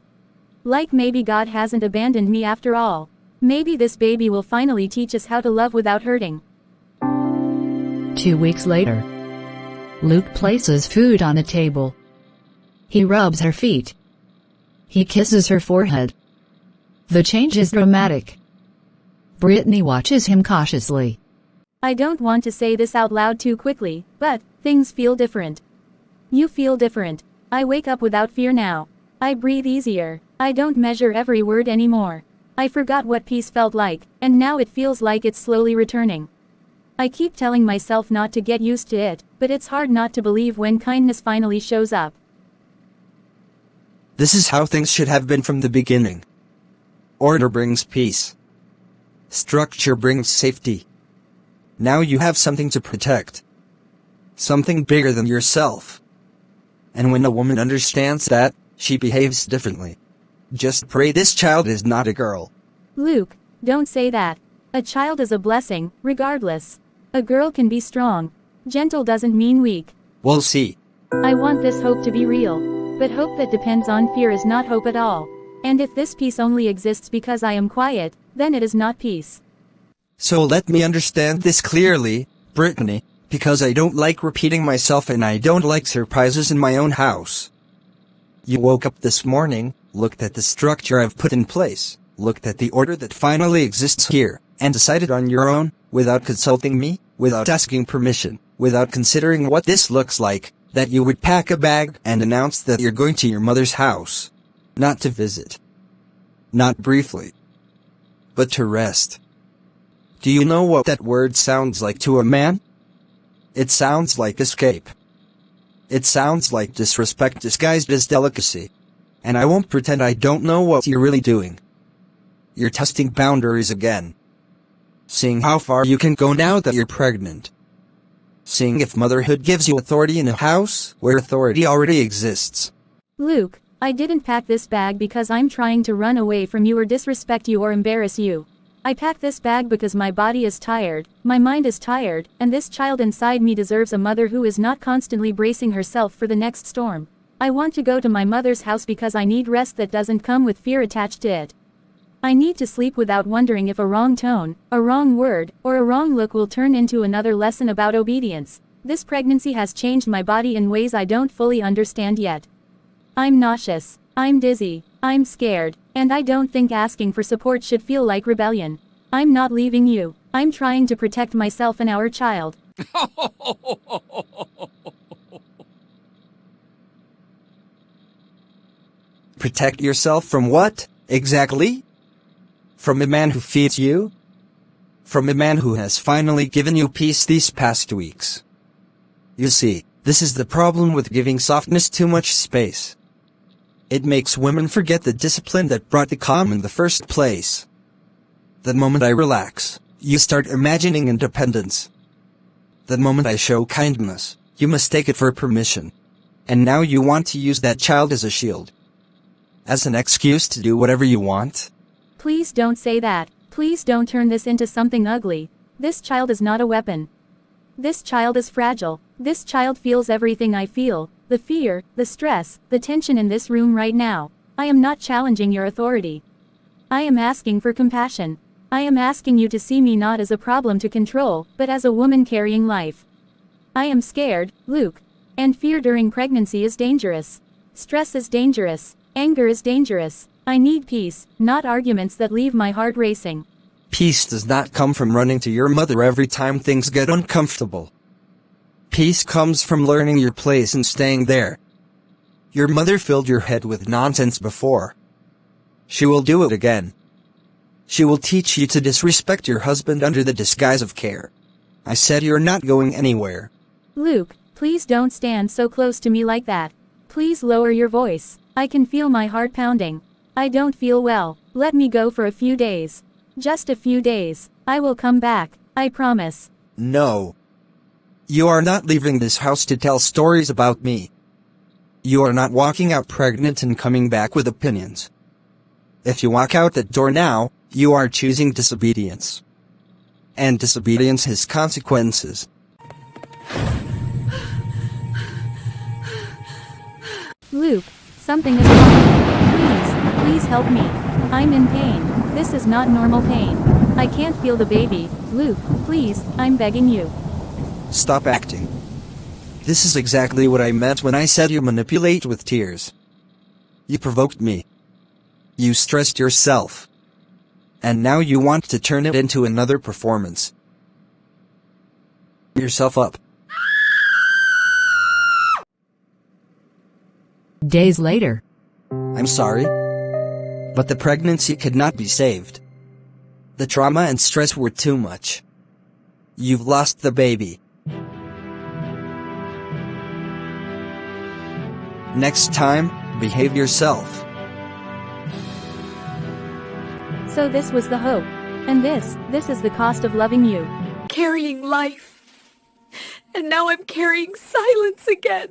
Like maybe God hasn't abandoned me after all. Maybe this baby will finally teach us how to love without hurting. 2 weeks later, Luke places food on the table. He rubs her feet. He kisses her forehead. The change is dramatic. Brittany watches him cautiously. I don't want to say this out loud too quickly, but things feel different. You feel different. I wake up without fear now. I breathe easier. I don't measure every word anymore. I forgot what peace felt like, and now it feels like it's slowly returning. I keep telling myself not to get used to it, but it's hard not to believe when kindness finally shows up. This is how things should have been from the beginning. Order brings peace. Structure brings safety. Now you have something to protect. Something bigger than yourself. And when a woman understands that, she behaves differently. Just pray this child is not a girl. Luke, don't say that. A child is a blessing, regardless. A girl can be strong. Gentle doesn't mean weak. We'll see. I want this hope to be real. But hope that depends on fear is not hope at all. And if this peace only exists because I am quiet, then it is not peace. So let me understand this clearly, Brittany, because I don't like repeating myself and I don't like surprises in my own house. You woke up this morning, looked at the structure I've put in place, looked at the order that finally exists here, and decided on your own, without consulting me, without asking permission, without considering what this looks like, that you would pack a bag and announce that you're going to your mother's house. Not to visit. Not briefly. But to rest. Do you know what that word sounds like to a man? It sounds like escape. It sounds like disrespect disguised as delicacy. And I won't pretend I don't know what you're really doing. You're testing boundaries again. Seeing how far you can go now that you're pregnant. Seeing if motherhood gives you authority in a house where authority already exists. Luke, I didn't pack this bag because I'm trying to run away from you or disrespect you or embarrass you. I pack this bag because my body is tired, my mind is tired, and this child inside me deserves a mother who is not constantly bracing herself for the next storm. I want to go to my mother's house because I need rest that doesn't come with fear attached to it. I need to sleep without wondering if a wrong tone, a wrong word, or a wrong look will turn into another lesson about obedience. This pregnancy has changed my body in ways I don't fully understand yet. I'm nauseous, I'm dizzy, I'm scared, and I don't think asking for support should feel like rebellion. I'm not leaving you. I'm trying to protect myself and our child. Protect yourself from what, exactly? From a man who feeds you? From a man who has finally given you peace these past weeks? You see, this is the problem with giving softness too much space. It makes women forget the discipline that brought the calm in the first place. The moment I relax, you start imagining independence. The moment I show kindness, you mistake it for permission. And now you want to use that child as a shield. As an excuse to do whatever you want? Please don't say that. Please don't turn this into something ugly. This child is not a weapon. This child is fragile. This child feels everything I feel. The fear, the stress, the tension in this room right now. I am not challenging your authority. I am asking for compassion. I am asking you to see me not as a problem to control, but as a woman carrying life. I am scared, Luke. And fear during pregnancy is dangerous. Stress is dangerous. Anger is dangerous. I need peace, not arguments that leave my heart racing. Peace does not come from running to your mother every time things get uncomfortable. Peace comes from learning your place and staying there. Your mother filled your head with nonsense before. She will do it again. She will teach you to disrespect your husband under the disguise of care. I said you're not going anywhere. Luke, please don't stand so close to me like that. Please lower your voice. I can feel my heart pounding. I don't feel well. Let me go for a few days. Just a few days. I will come back. I promise. No. You are not leaving this house to tell stories about me. You are not walking out pregnant and coming back with opinions. If you walk out that door now, you are choosing disobedience. And disobedience has consequences. Luke, something is wrong. Please help me. I'm in pain. This is not normal pain. I can't feel the baby. Luke, please, I'm begging you. Stop acting. This is exactly what I meant when I said you manipulate with tears. You provoked me. You stressed yourself. And now you want to turn it into another performance. Yourself up. Days later. I'm sorry, but the pregnancy could not be saved. The trauma and stress were too much. You've lost the baby. Next time, behave yourself. So this was the hope. And this is the cost of loving you. Carrying life. And now I'm carrying silence again.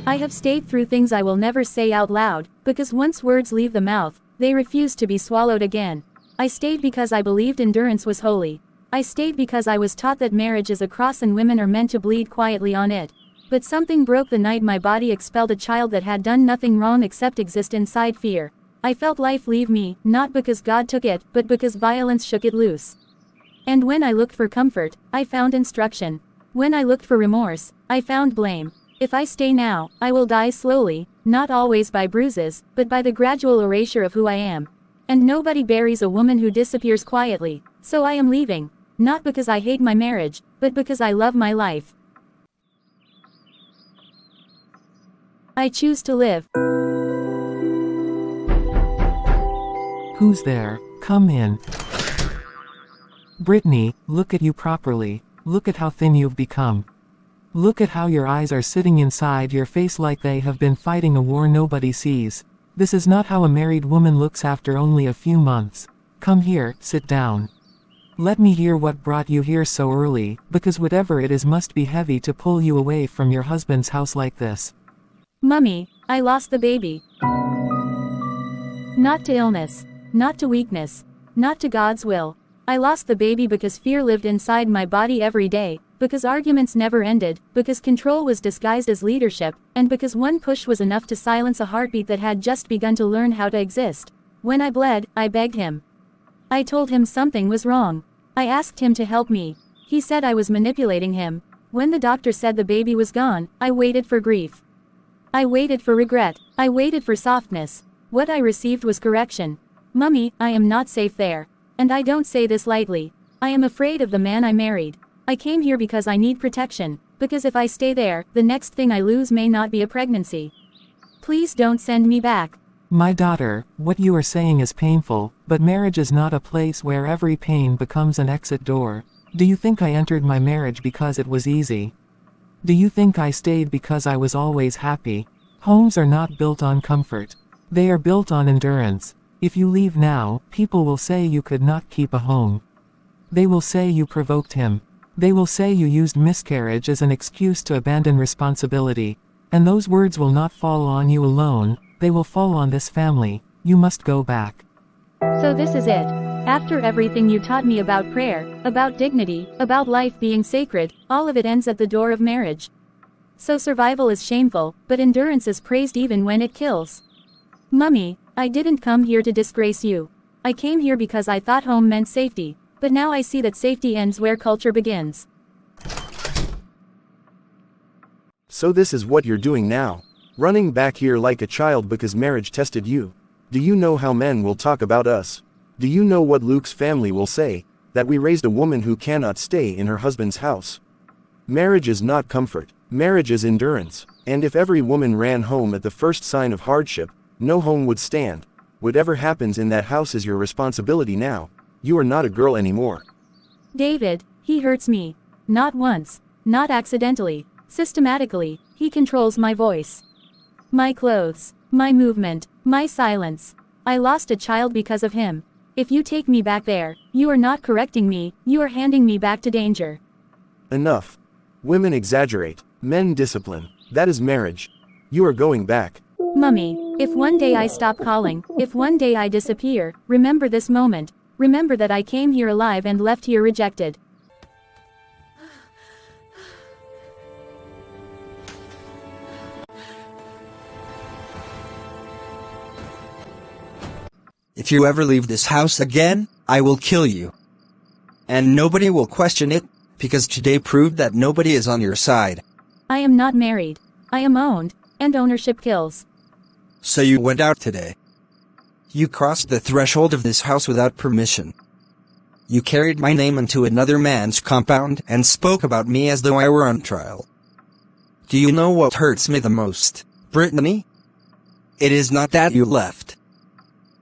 I have stayed through things I will never say out loud, because once words leave the mouth, they refuse to be swallowed again. I stayed because I believed endurance was holy. I stayed because I was taught that marriage is a cross and women are meant to bleed quietly on it. But something broke the night my body expelled a child that had done nothing wrong except exist inside fear. I felt life leave me, not because God took it, but because violence shook it loose. And when I looked for comfort, I found instruction. When I looked for remorse, I found blame. If I stay now, I will die slowly, not always by bruises, but by the gradual erasure of who I am. And nobody buries a woman who disappears quietly, so I am leaving. Not because I hate my marriage, but because I love my life. I choose to live. Who's there? Come in. Brittany, look at you properly. Look at how thin you've become. Look at how your eyes are sitting inside your face like they have been fighting a war nobody sees. This is not how a married woman looks after only a few months. Come here, sit down. Let me hear what brought you here so early, because whatever it is must be heavy to pull you away from your husband's house like this. Mummy, I lost the baby. Not to illness. Not to weakness. Not to God's will. I lost the baby because fear lived inside my body every day, because arguments never ended, because control was disguised as leadership, and because one push was enough to silence a heartbeat that had just begun to learn how to exist. When I bled, I begged him. I told him something was wrong. I asked him to help me. He said I was manipulating him. When the doctor said the baby was gone, I waited for grief. I waited for regret. I waited for softness. What I received was correction. Mummy, I am not safe there. And I don't say this lightly. I am afraid of the man I married. I came here because I need protection, because if I stay there, the next thing I lose may not be a pregnancy. Please don't send me back. My daughter, what you are saying is painful, but marriage is not a place where every pain becomes an exit door. Do you think I entered my marriage because it was easy? Do you think I stayed because I was always happy? Homes are not built on comfort. They are built on endurance. If you leave now, people will say you could not keep a home. They will say you provoked him. They will say you used miscarriage as an excuse to abandon responsibility. And those words will not fall on you alone, they will fall on this family. You must go back. So this is it. After everything you taught me about prayer, about dignity, about life being sacred, all of it ends at the door of marriage. So survival is shameful, but endurance is praised even when it kills. Mummy, I didn't come here to disgrace you. I came here because I thought home meant safety, but now I see that safety ends where culture begins. So this is what you're doing now. Running back here like a child because marriage tested you. Do you know how men will talk about us? Do you know what Luke's family will say? That we raised a woman who cannot stay in her husband's house. Marriage is not comfort. Marriage is endurance. And if every woman ran home at the first sign of hardship, no home would stand. Whatever happens in that house is your responsibility now. You are not a girl anymore. David, he hurts me. Not once. Not accidentally. Systematically, he controls my voice. My clothes. My movement. My silence. I lost a child because of him. If you take me back there, you are not correcting me, you are handing me back to danger. Enough. Women exaggerate. Men discipline. That is marriage. You are going back. Mummy, if one day I stop calling, if one day I disappear, remember this moment. Remember that I came here alive and left here rejected. If you ever leave this house again, I will kill you. And nobody will question it, because today proved that nobody is on your side. I am not married. I am owned, and ownership kills. So you went out today. You crossed the threshold of this house without permission. You carried my name into another man's compound and spoke about me as though I were on trial. Do you know what hurts me the most, Brittany? It is not that you left.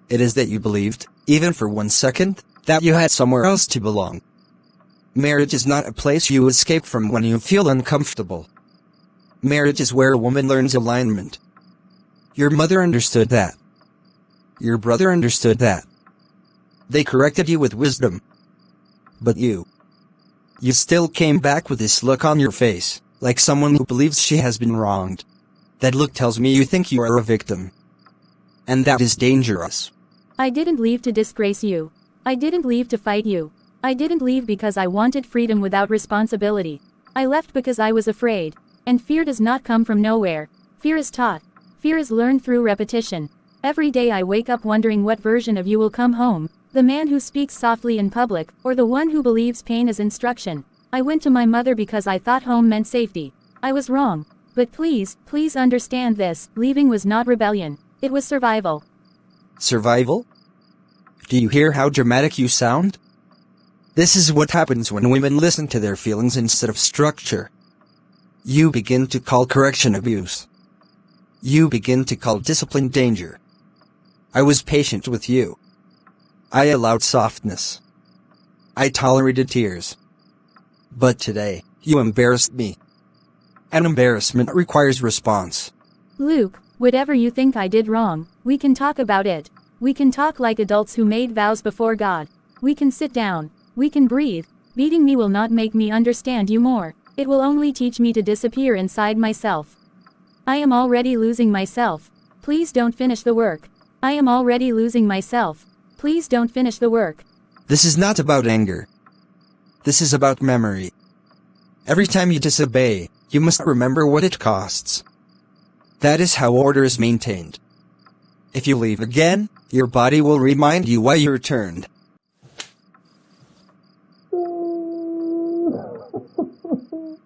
It is that you believed, even for 1 second, that you had somewhere else to belong. Marriage is not a place you escape from when you feel uncomfortable. Marriage is where a woman learns alignment. Your mother understood that. Your brother understood that. They corrected you with wisdom. But you still came back with this look on your face, like someone who believes she has been wronged. That look tells me you think you are a victim. And that is dangerous. I didn't leave to disgrace you. I didn't leave to fight you. I didn't leave because I wanted freedom without responsibility. I left because I was afraid. And fear does not come from nowhere. Fear is taught. Fear is learned through repetition. Every day I wake up wondering what version of you will come home. The man who speaks softly in public, or the one who believes pain is instruction. I went to my mother because I thought home meant safety. I was wrong. But please understand this, leaving was not rebellion. It was survival. Survival? Do you hear how dramatic you sound? This is what happens when women listen to their feelings instead of structure. You begin to call correction abuse. You begin to call discipline danger. I was patient with you. I allowed softness. I tolerated tears. But today, you embarrassed me. And embarrassment requires response. Luke, whatever you think I did wrong, we can talk about it. We can talk like adults who made vows before God. We can sit down. We can breathe. Beating me will not make me understand you more. It will only teach me to disappear inside myself. I am already losing myself. Please don't finish the work. I am already losing myself. Please don't finish the work. This is not about anger. This is about memory. Every time you disobey, you must remember what it costs. That is how order is maintained. If you leave again, your body will remind you why you returned.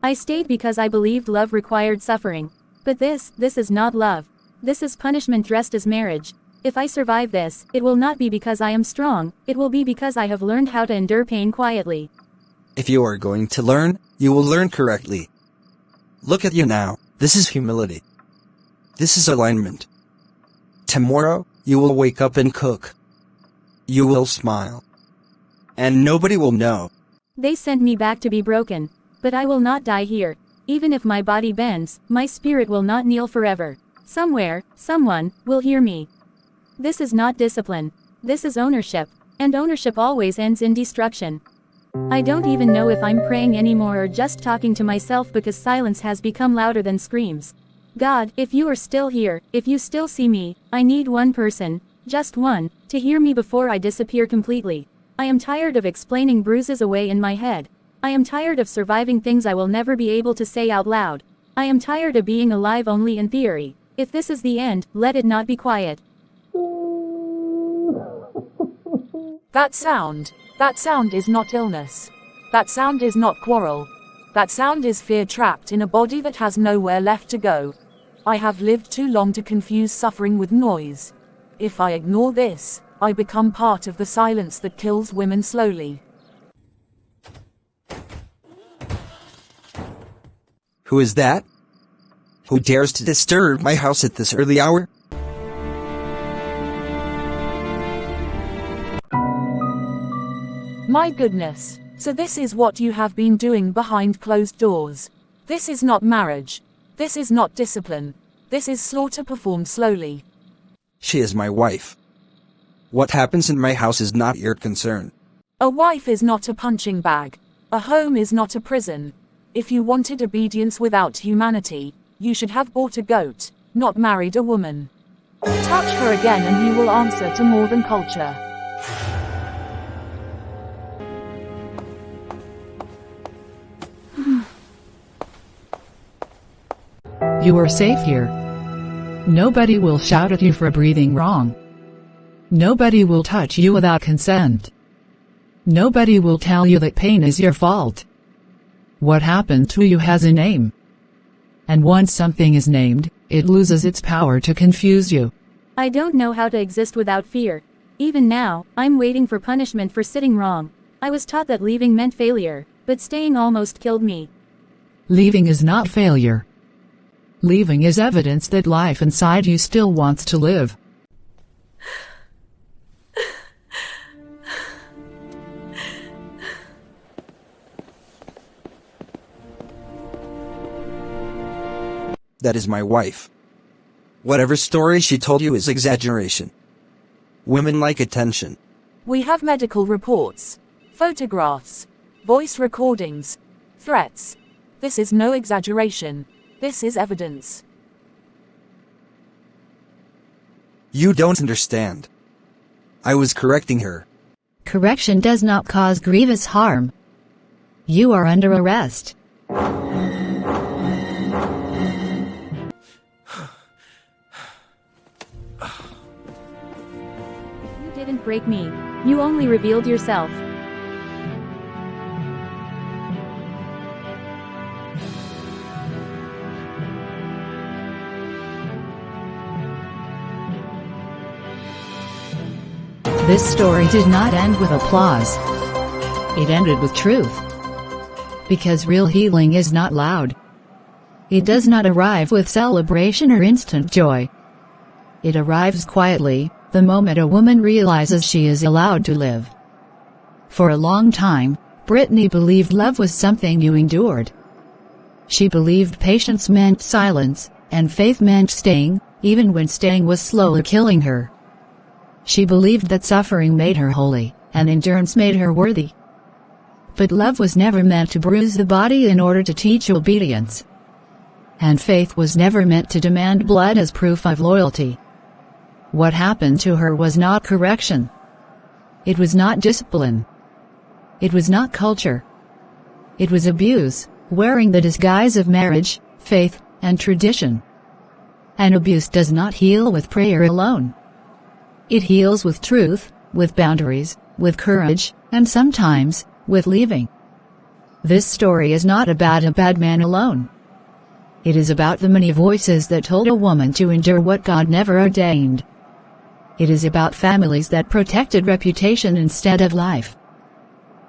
I stayed because I believed love required suffering. But this is not love. This is punishment dressed as marriage. If I survive this, it will not be because I am strong, it will be because I have learned how to endure pain quietly. If you are going to learn, you will learn correctly. Look at you now. This is humility. This is alignment. Tomorrow, you will wake up and cook. You will smile. And nobody will know. They sent me back to be broken. But I will not die here. Even if my body bends, my spirit will not kneel forever. Somewhere, someone, will hear me. This is not discipline. This is ownership. And ownership always ends in destruction. I don't even know if I'm praying anymore or just talking to myself because silence has become louder than screams. God, if you are still here, if you still see me, I need one person, just one, to hear me before I disappear completely. I am tired of explaining bruises away in my head. I am tired of surviving things I will never be able to say out loud. I am tired of being alive only in theory. If this is the end, let it not be quiet. That sound is not illness. That sound is not quarrel. That sound is fear trapped in a body that has nowhere left to go. I have lived too long to confuse suffering with noise. If I ignore this, I become part of the silence that kills women slowly. Who is that? Who dares to disturb my house at this early hour? My goodness. So this is what you have been doing behind closed doors. This is not marriage. This is not discipline. This is slaughter performed slowly. She is my wife. What happens in my house is not your concern. A wife is not a punching bag. A home is not a prison. If you wanted obedience without humanity, you should have bought a goat, not married a woman. Touch her again and you will answer to more than culture. You are safe here. Nobody will shout at you for breathing wrong. Nobody will touch you without consent. Nobody will tell you that pain is your fault. What happened to you has a name. And once something is named, it loses its power to confuse you. I don't know how to exist without fear. Even now, I'm waiting for punishment for sitting wrong. I was taught that leaving meant failure, but staying almost killed me. Leaving is not failure. Leaving is evidence that life inside you still wants to live. That is my wife. Whatever story she told you is exaggeration. Women like attention. We have medical reports, photographs, voice recordings, threats. This is no exaggeration. This is evidence. You don't understand. I was correcting her. Correction does not cause grievous harm. You are under arrest. You didn't break me. You only revealed yourself. This story did not end with applause. It ended with truth. Because real healing is not loud. It does not arrive with celebration or instant joy. It arrives quietly, the moment a woman realizes she is allowed to live. For a long time, Brittany believed love was something you endured. She believed patience meant silence, and faith meant staying, even when staying was slowly killing her. She believed that suffering made her holy, and endurance made her worthy. But love was never meant to bruise the body in order to teach obedience. And faith was never meant to demand blood as proof of loyalty. What happened to her was not correction. It was not discipline. It was not culture. It was abuse, wearing the disguise of marriage, faith, and tradition. And abuse does not heal with prayer alone. It heals with truth, with boundaries, with courage, and sometimes, with leaving. This story is not about a bad man alone. It is about the many voices that told a woman to endure what God never ordained. It is about families that protected reputation instead of life.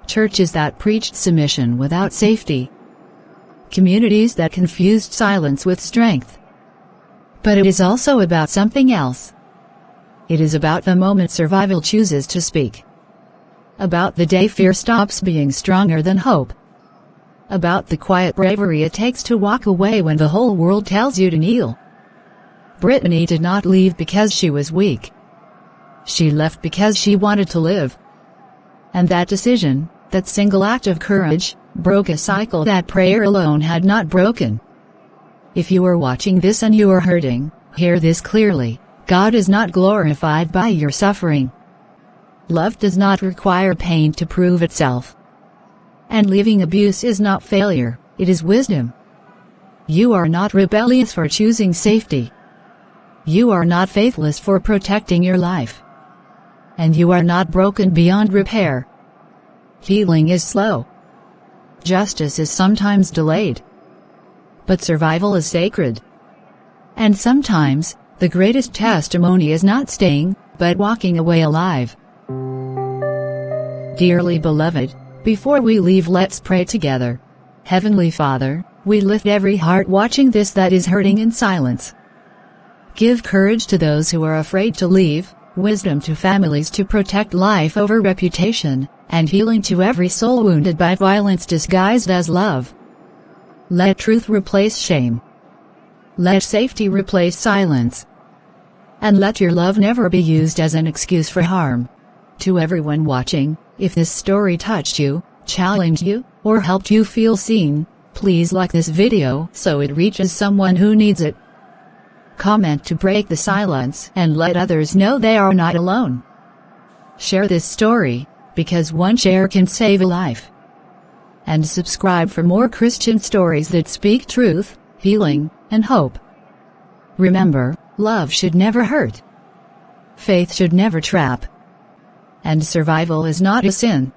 Churches that preached submission without safety. Communities that confused silence with strength. But it is also about something else. It is about the moment survival chooses to speak. About the day fear stops being stronger than hope. About the quiet bravery it takes to walk away when the whole world tells you to kneel. Brittany did not leave because she was weak. She left because she wanted to live. And that decision, that single act of courage, broke a cycle that prayer alone had not broken. If you are watching this and you are hurting, hear this clearly: God is not glorified by your suffering. Love does not require pain to prove itself. And leaving abuse is not failure, it is wisdom. You are not rebellious for choosing safety. You are not faithless for protecting your life. And you are not broken beyond repair. Healing is slow. Justice is sometimes delayed. But survival is sacred. And sometimes, the greatest testimony is not staying, but walking away alive. Dearly beloved, before we leave, let's pray together. Heavenly Father, we lift every heart watching this that is hurting in silence. Give courage to those who are afraid to leave, wisdom to families to protect life over reputation, and healing to every soul wounded by violence disguised as love. Let truth replace shame. Let safety replace silence. And let your love never be used as an excuse for harm. To everyone watching, if this story touched you, challenged you, or helped you feel seen, please like this video so it reaches someone who needs it. Comment to break the silence and let others know they are not alone. Share this story, because one share can save a life. And subscribe for more Christian stories that speak truth, healing, and hope. Remember, love should never hurt. Faith should never trap. And survival is not a sin.